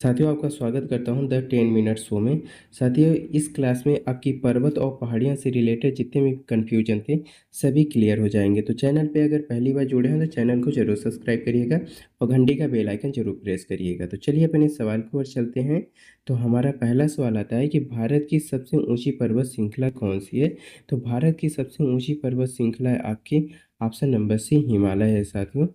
साथियों, आपका स्वागत करता हूं द 10 मिनट शो में। साथियों, इस क्लास में आपकी पर्वत और पहाड़ियां से रिलेटेड जितने भी कन्फ्यूजन थे सभी क्लियर हो जाएंगे। तो चैनल पे अगर पहली बार जुड़े हैं तो चैनल को जरूर सब्सक्राइब करिएगा और घंटी का बेल आइकन जरूर प्रेस करिएगा। तो चलिए अपने सवाल की ओर चलते हैं। तो हमारा पहला सवाल आता है कि भारत की सबसे ऊंची पर्वत श्रृंखला कौन सी है। तो भारत की सबसे ऊंची पर्वत श्रृंखला है आपकी ऑप्शन नंबर सी हिमालय है साथियों।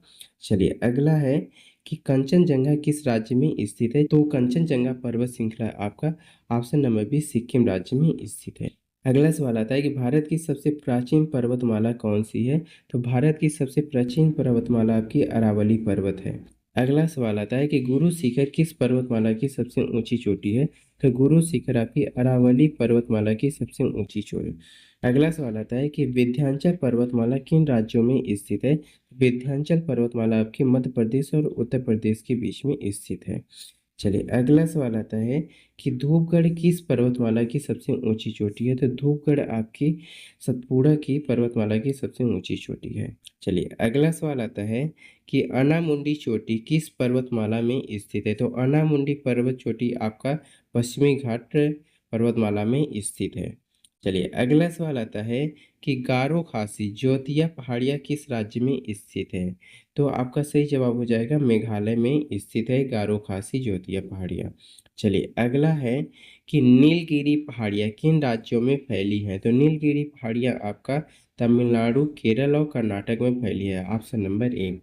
चलिए अगला है कि कंचनजंगा किस राज्य में स्थित है। तो कंचनजंगा पर्वत श्रृंखला आपका ऑप्शन नंबर बी सिक्किम राज्य में स्थित है। अगला सवाल आता है कि भारत की सबसे प्राचीन पर्वतमाला कौन सी है। तो भारत की सबसे प्राचीन पर्वतमाला आपकी अरावली पर्वत है। अगला सवाल आता है कि गुरु शिखर किस पर्वतमाला की सबसे ऊंची चोटी है। तो गुरु शिखर आपकी अरावली पर्वतमाला की सबसे ऊंची चोटी। अगला सवाल आता है कि विंध्याचल पर्वतमाला किन राज्यों में स्थित है। विंध्याचल पर्वतमाला आपके मध्य प्रदेश और उत्तर प्रदेश के बीच में स्थित है। चलिए अगला सवाल आता है कि धूपगढ़ किस पर्वतमाला की सबसे ऊंची चोटी है। तो धूपगढ़ आपकी सतपुड़ा की पर्वतमाला की सबसे ऊंची चोटी है। चलिए अगला सवाल आता है कि अनामुंडी चोटी किस पर्वतमाला में स्थित है। तो अनामुंडी पर्वत चोटी आपका पश्चिमी घाट पर्वतमाला में स्थित है। चलिए अगला सवाल आता है कि गारो खासी ज्योतिया पहाड़ियाँ किस राज्य में स्थित है। तो आपका सही जवाब हो जाएगा मेघालय में स्थित है गारो खासी ज्योतिया पहाड़ियाँ। चलिए अगला है कि नीलगिरी पहाड़ियाँ किन राज्यों में फैली हैं। तो नीलगिरी पहाड़ियाँ आपका तमिलनाडु केरल और कर्नाटक में फैली है ऑप्शन नंबर ए।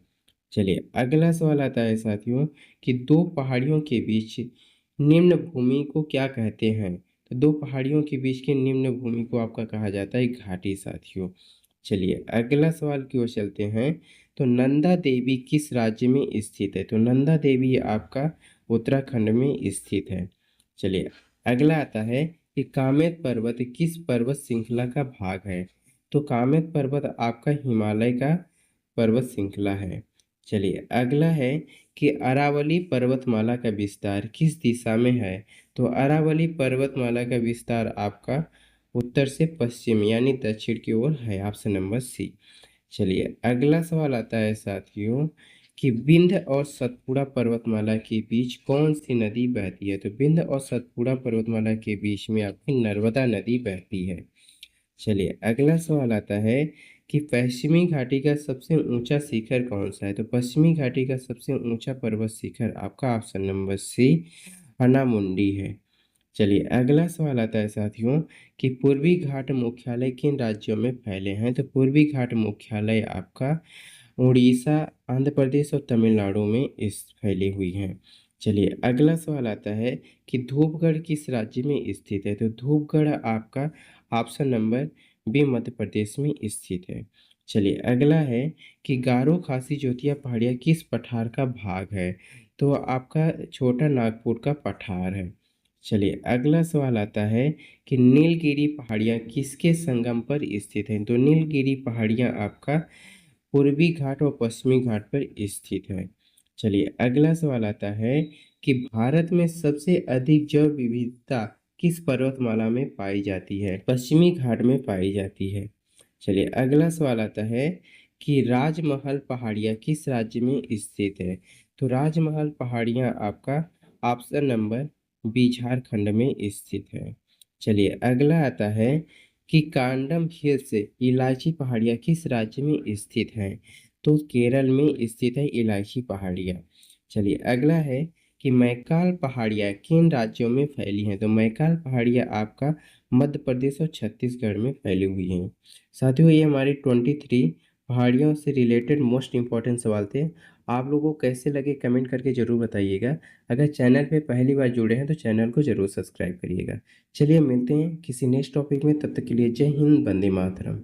चलिए अगला सवाल आता है साथियों कि दो पहाड़ियों के बीच निम्न भूमि को क्या कहते हैं। तो दो पहाड़ियों के बीच की निम्न भूमि को आपका कहा जाता है घाटी साथियों। चलिए अगला सवाल की ओर चलते हैं। तो नंदा देवी किस राज्य में स्थित है। तो नंदा देवी आपका उत्तराखंड में स्थित है। चलिए अगला आता है कि कामेत पर्वत किस पर्वत श्रृंखला का भाग है। तो कामेत पर्वत आपका हिमालय का पर्वत श्रृंखला है। चलिए अगला है कि अरावली पर्वतमाला का विस्तार किस दिशा में है। तो अरावली पर्वतमाला का विस्तार आपका उत्तर से पश्चिम यानी दक्षिण की ओर है ऑप्शन नंबर सी। चलिए अगला सवाल आता है साथियों कि विंध्य और सतपुड़ा पर्वतमाला के बीच कौन सी नदी बहती है। तो विंध्य और सतपुड़ा पर्वतमाला के बीच में आपकी नर्मदा नदी बहती है। चलिए अगला सवाल आता है कि पश्चिमी घाटी का सबसे ऊंचा शिखर कौन सा है। तो पश्चिमी घाटी का सबसे ऊंचा पर्वत शिखर आपका ऑप्शन नंबर सी अनामुंडी है। चलिए अगला सवाल आता है साथियों कि पूर्वी घाट मुख्यालय किन राज्यों में फैले हैं। तो पूर्वी घाट मुख्यालय आपका उड़ीसा आंध्र प्रदेश और तमिलनाडु में इस फैली हुई हैं। चलिए अगला सवाल आता है कि धूपगढ़ किस राज्य में स्थित है। तो धूपगढ़ आपका option number B Madhya Pradesh में स्थित है। चलिए अगला है कि गारो खासी ज्योतिया पहाड़ियाँ किस पठार का भाग है। तो आपका छोटा नागपुर का पठार है। चलिए अगला सवाल आता है कि नीलगिरी पहाड़ियाँ किसके संगम पर स्थित हैं। तो नीलगिरी पहाड़ियाँ आपका पूर्वी घाट और पश्चिमी घाट पर स्थित है। चलिए अगला सवाल आता है कि भारत में सबसे अधिक जैव विविधता किस पर्वतमाला में पाई जाती है। पश्चिमी घाट में पाई जाती है। चलिए अगला सवाल आता है कि राजमहल पहाड़ियाँ किस राज्य में स्थित है। तो राजमहल पहाड़ियाँ आपका ऑप्शन नंबर बी झारखंड में स्थित है। चलिए अगला आता है कि कांडम हिल्स इलायची पहाड़ियाँ किस राज्य में स्थित हैं। तो केरल में स्थित है इलायची पहाड़ियाँ। चलिए अगला है कि मैकाल पहाड़ियाँ किन राज्यों में फैली हैं। तो मैकाल पहाड़ियाँ आपका मध्य प्रदेश और छत्तीसगढ़ में फैली हुई हैं। साथियों, ये हमारे 23 पहाड़ियों से रिलेटेड मोस्ट इंपॉर्टेंट सवाल थे। आप लोगों को कैसे लगे कमेंट करके ज़रूर बताइएगा। अगर चैनल पे पहली बार जुड़े हैं तो चैनल को ज़रूर सब्सक्राइब करिएगा। चलिए मिलते हैं किसी नेक्स्ट टॉपिक में, तब तक के लिए जय हिंद, वंदे मातरम।